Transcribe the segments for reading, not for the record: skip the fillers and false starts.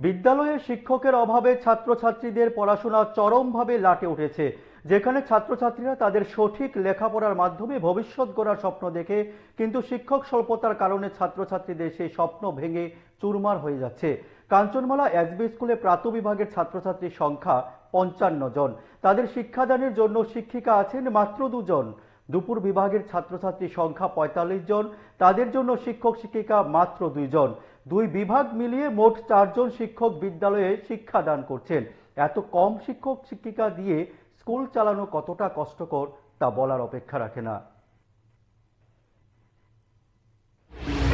বিদ্যালয়ে শিক্ষকের অভাবে ছাত্রছাত্রীদের পড়াশোনা চরমভাবে লাটে উঠেছে। যেখানে ছাত্রছাত্রীরা তাদের সঠিক লেখাপড়ার মাধ্যমে ভবিষ্যৎ গড়ার স্বপ্ন দেখে, কিন্তু শিক্ষক স্বল্পতার কারণে ছাত্রছাত্রীদের সেই স্বপ্ন ভেঙে চুরমার হয়ে যাচ্ছে। কাঞ্চনমালা এসবি স্কুলে প্রাতঃবিভাগের ছাত্রছাত্রীর সংখ্যা ৫৫ জন। তাদের শিক্ষাদানের জন্য শিক্ষিকা আছেন মাত্র ২ জন। দুপুর বিভাগের ছাত্রছাত্রীর সংখ্যা ৪৫ জন, তাদের জন্য শিক্ষক শিক্ষিকা মাত্র ২ জন। দুই বিভাগ মিলিয়ে মোট ৪ জন শিক্ষক বিদ্যালয়ে শিক্ষাদান করছেন। এত কম শিক্ষক শিক্ষিকা দিয়ে স্কুল চালানো কতটা কষ্টকর তা বলার অপেক্ষা রাখে না।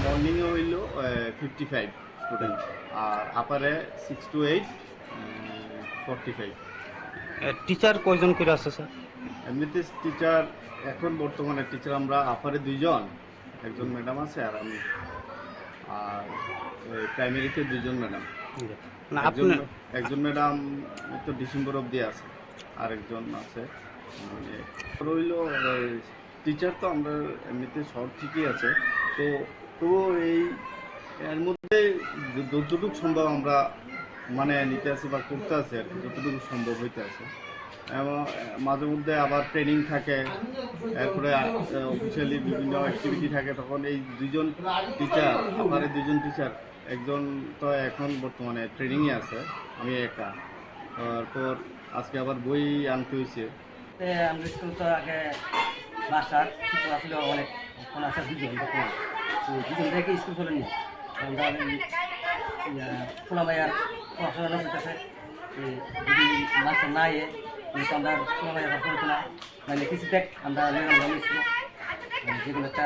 মর্নিং এ হইল 55 স্টুডেন্ট, আর আপারে 6 to 8 45। টিচার কয়জন করে আছে স্যার? এমনিতে টিচার এখন বর্তমানে টিচার আমরা আপারে 2 জন, একজন ম্যাডাম আছে আর আমি, আর প্রাইমারিতে 2 জন ম্যাডাম। না একজন আপনি একজন ম্যাডাম তো ডিসেম্বর অবধি আছে, আর একজন আছে রইল। টিচার তো আমরা এমনিতে সব ঠিকই আছে, তো তো এই এর মধ্যে যতটুকু সম্ভব আমরা মানে নিতে আসি বা করতে আসি আর কি, যতটুকু সম্ভব হইতে আছে। এবং মাঝে মধ্যে আবার ট্রেনিং থাকে, এরপরে অফিসিয়ালি বিভিন্ন অ্যাক্টিভিটি থাকে, তখন এই 2 জন টিচার, আমার এই 2 জন টিচার, একজন তো এখন বর্তমানে ট্রেনিংয়ে আছে, আমি একা। তারপর আজকে আবার বই আনতে হয়েছে। আমরা স্কুল তো আগে বাসার শিক্ষক আসলে অনেক ফোন আসা 2 জন, তো 2 জন থেকে স্কুল চলে নি আমরা সোনামাইয়ার পড়াশোনা করতেছে। যদি মাস্টার না এ কিন্তু আমরা সোনামাইয়ার পড়াশোনা না মানে কিছু দেখ আমরা যেগুলো একটা